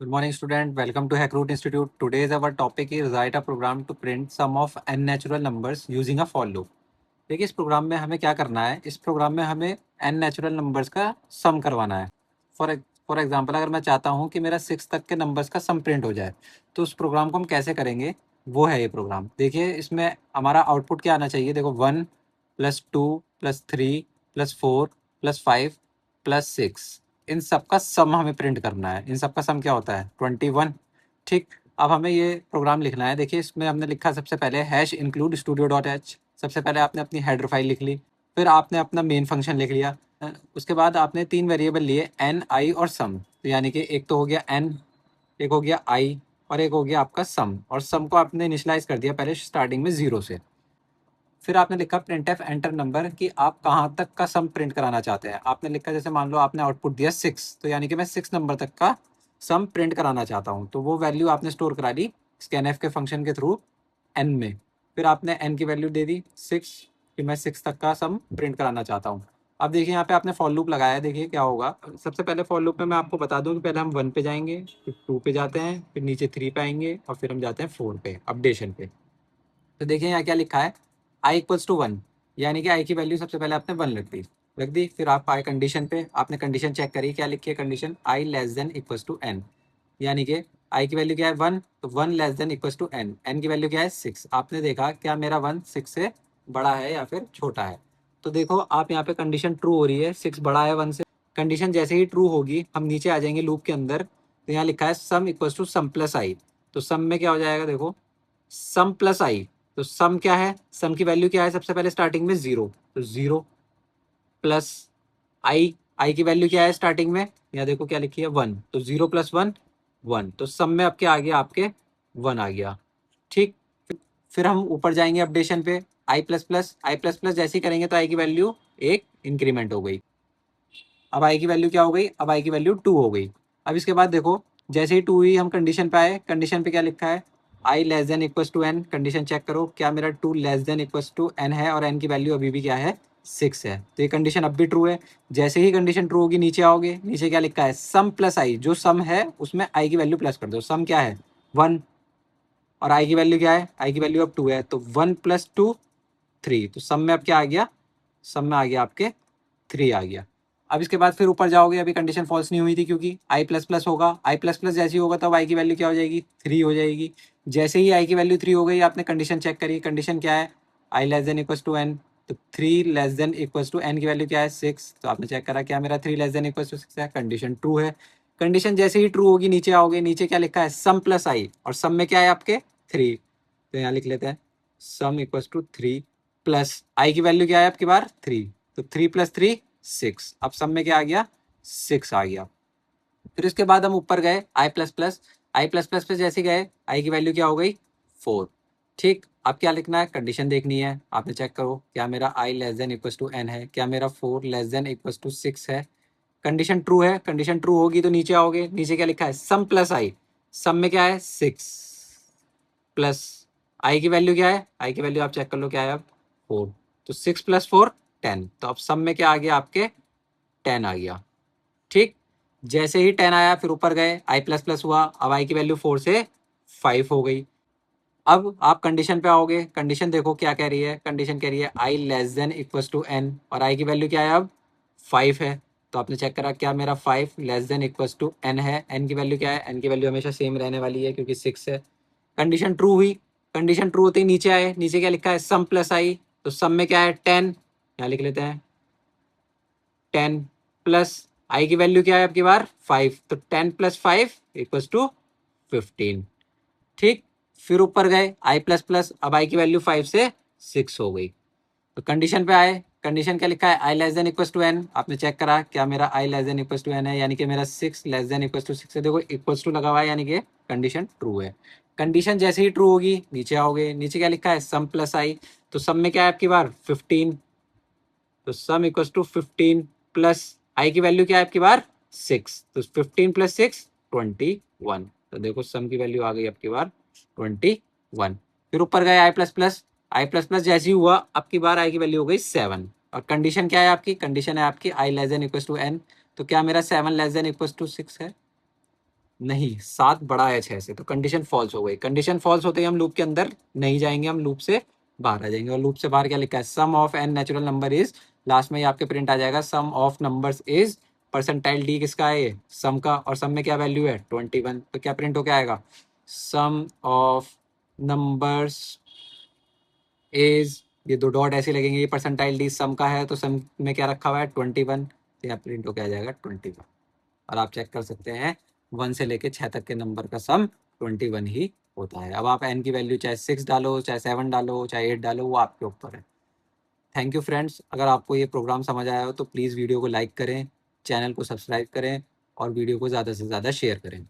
Good morning, student. Welcome to Hackroot Institute. Today's our topic is write a program to print sum of n natural numbers using a for loop. देखिए इस programme में हमें क्या करना है। इस programme में हमें n नेचुरल नंबर्स का सम करवाना है। फॉर एग्जांपल अगर मैं चाहता हूँ कि मेरा 6 तक के नंबर्स का सम प्रिंट हो जाए तो उस प्रोग्राम को हम कैसे करेंगे, वो है ये प्रोग्राम। देखिए इसमें हमारा आउटपुट क्या आना चाहिए। देखो 1 + 2 + 3 + 4 + 5 + 6, इन सब का सम हमें प्रिंट करना है। इन सब का सम क्या होता है 21। ठीक, अब हमें ये प्रोग्राम लिखना है। देखिए इसमें हमने लिखा सबसे पहले hash include studio dot H. सबसे पहले आपने अपनी हेडर फाइल लिख ली, फिर आपने अपना मेन फंक्शन लिख लिया। उसके बाद आपने 3 वेरिएबल लिए एन, आई और सम। तो यानी कि एक तो हो गया एन, एक हो गया आई और एक हो गया आपका सम। और सम को आपने इनिशियलाइज कर दिया पहले स्टार्टिंग में 0 से। फिर आपने लिखा printf एंटर नंबर कि आप कहाँ तक का सम प्रिंट कराना चाहते हैं। आपने लिखा जैसे मान लो आपने आउटपुट दिया 6, तो यानी कि मैं 6 नंबर तक का सम प्रिंट कराना चाहता हूँ। तो वो वैल्यू आपने स्टोर करा ली scanf के फंक्शन के थ्रू n में। फिर आपने n की वैल्यू दे दी 6 कि मैं 6 तक का सम प्रिंट कराना चाहता हूँ। अब देखिए यहाँ पे आपने फॉर लूप लगाया है। देखिए क्या होगा। सबसे पहले फॉर लूप में मैं आपको बता दूँ कि पहले हम 1 पे जाएंगे, फिर 2 पे जाते हैं, फिर नीचे 3 पे आएंगे और फिर हम जाते हैं 4 पे अपडेशन पे। तो देखिए यहाँ क्या लिखा है, आई इक्वल्स टू 1, यानी कि आई की वैल्यू सबसे पहले आपने 1 रख दी। फिर आप आए कंडीशन पे, आपने कंडीशन चेक करी, क्या लिखी है condition, i less than equals to n. यानी कि आई की वैल्यू क्या है 1, तो 1 less than equals to n. N की वैल्यू क्या है 6। आपने देखा क्या मेरा 1 6 से बड़ा है या फिर छोटा है। तो देखो आप यहाँ पे कंडीशन ट्रू हो रही है, 6 बड़ा है 1 से। कंडीशन जैसे ही ट्रू होगी हम नीचे आ जाएंगे लूप के अंदर। तो यहाँ लिखा है sum equals to sum plus I. तो सम में क्या हो जाएगा, देखो सम प्लस आई। तो सम क्या है, सम की वैल्यू क्या है सबसे पहले स्टार्टिंग में 0, तो 0 प्लस आई। आई की वैल्यू क्या है स्टार्टिंग में, यहाँ देखो क्या लिखी है 1, तो 0 + 1 1। तो सम में अब क्या आ गया आपके 1 आ गया। ठीक, फिर हम ऊपर जाएंगे अपडेशन पे, आई प्लस प्लस जैसे ही करेंगे तो आई की वैल्यू एक इंक्रीमेंट हो गई। अब आई की वैल्यू क्या हो गई, अब आई की वैल्यू 2 हो गई। अब इसके बाद देखो जैसे ही 2 हुई हम कंडीशन पे आए, कंडीशन पे क्या लिखा है, I less than equals to N. Condition check करो क्या मेरा 2 less than equals to N है और एन की वैल्यू अभी भी क्या है 6 है। तो ये कंडीशन अब भी ट्रू है। जैसे ही कंडीशन ट्रू होगी नीचे आओगे, नीचे क्या लिखा है सम प्लस आई। जो सम है उसमें आई की वैल्यू प्लस कर दो। सम क्या है 1 और आई की वैल्यू क्या है, आई की वैल्यू अब 2 है, तो 1 + 2 3। तो सम में अब क्या आ गया, सम में आ गया आपके 3 आ गया। अब इसके बाद फिर ऊपर जाओगे, अभी कंडीशन फॉल्स नहीं हुई थी क्योंकि आई प्लस प्लस होगा। आई प्लस प्लस जैसे ही होगा तब आई की वैल्यू क्या हो जाएगी 3 हो जाएगी। जैसे ही आई की वैल्यू 3 हो गई आपने कंडीशन चेक करी, कंडीशन क्या है I less than equals to N. तो 3 less than equals to N की वैल्यू क्या है 6। तो आपने चेक करा क्या मेरा 3 लेस देन इक्वल्स टू 6 है, कंडीशन ट्रू है। कंडीशन जैसे ही ट्रू होगी नीचे आओगे, नीचे क्या लिखा है सम प्लस आई और सम में क्या है आपके 3। तो यहाँ लिख लेते हैं सम इक्वल्स टू 3 प्लस आई की वैल्यू क्या है आपकी बार 3। तो 3 + 3 6। अब सब में क्या आ गया 6 आ गया। फिर इसके बाद हम ऊपर गए आई प्लस प्लस पे जैसे गए आई की वैल्यू क्या हो गई 4। ठीक, अब क्या लिखना है, कंडीशन देखनी है। आपने चेक करो क्या मेरा I less than equals to N है, क्या मेरा 4 लेस देन इक्वल्स टू 6 है। कंडीशन ट्रू है, कंडीशन ट्रू होगी तो नीचे आओगे, नीचे क्या लिखा है सम प्लस आई। सम में क्या है 6 प्लस आई की वैल्यू क्या है, आई की वैल्यू आप चेक कर लो क्या है अब 4। तो 6 + 4 10। तो अब सम में क्या आ गया आपके 10 आ गया। ठीक, जैसे ही 10 आया फिर ऊपर गए आई प्लस प्लस हुआ, अब आई की वैल्यू 4 से 5 हो गई। अब आप कंडीशन पे आओगे, कंडीशन देखो क्या कह रही है, कंडीशन कह रही है I less than equals to N और आई की वैल्यू क्या है अब 5 है। तो आपने चेक करा क्या मेरा 5 less than equals to N है। एन की वैल्यू क्या है, एन की वैल्यू हमेशा सेम रहने वाली है क्योंकि 6 है। कंडीशन ट्रू हुई, कंडीशन ट्रू होते ही नीचे आए, नीचे क्या लिखा है सम प्लस आई। तो सम में क्या है 10, यहाँ लिख लेते हैं 10 प्लस आई की वैल्यू क्या है आपकी बार 5। तो 10 + 5 इक्वल्स टू 15। ठीक, फिर ऊपर गए आई प्लस प्लस, अब आई की वैल्यू 5 से 6 हो गई। तो कंडीशन पे आए, कंडीशन क्या लिखा है I less than equals to N. आपने चेक करा क्या मेरा I less than equals to N है, यानी कि मेरा 6 लेस देन इक्वल्स टू 6 है। देखो इक्वल्स टू लगा हुआ है यानी कि कंडीशन ट्रू है। कंडीशन जैसे ही ट्रू होगी नीचे आओगे, नीचे क्या लिखा है सम प्लस आई। तो सम में क्या है आपकी बार 15। तो सम इक्वल्स टू 15 प्लस आई की वैल्यू क्या है आपकी बार 6। तो 15 + 6 21। तो देखो सम की वैल्यू आ गई आपकी बार 21। फिर ऊपर गए आई प्लस प्लस जैसी हुआ अब की बार आई की वैल्यू हो गई 7। और कंडीशन क्या है आपकी, कंडीशन है आपकी I less than equals to N. तो क्या मेरा 7 लेस देन इक्वल्स टू 6 है, नहीं, 7 बड़ा है 6 से, तो कंडीशन फॉल्स हो गई। कंडीशन फॉल्स होते ही हम लूप के अंदर नहीं जाएंगे, हम लूप से बाहर आ जाएंगे। और लूप से बाहर क्या लिखा है, sum of N natural number is, last में ये आपके प्रिंट आ जाएगा sum of numbers is percentile D किसका है, ये सम का, और सम में क्या वैल्यू है 21, तो क्या प्रिंट होके आएगा, सम ऑफ नंबर्स इज, ये दो डॉट ऐसे लगेंगे, ये परसेंटाइल डी सम का है, तो सम में क्या रखा हुआ है 21, तो यहाँ प्रिंट होके आ जाएगा 21। और आप चेक कर सकते हैं 1 से लेके 6 तक के नंबर का सम 21 ही होता है। अब आप एन की वैल्यू चाहे 6 डालो, चाहे 7 डालो, चाहे 8 डालो, वो आपके ऊपर है। थैंक यू फ्रेंड्स, अगर आपको ये प्रोग्राम समझ आया हो तो प्लीज़ वीडियो को लाइक करें, चैनल को सब्सक्राइब करें और वीडियो को ज़्यादा से ज़्यादा शेयर करें।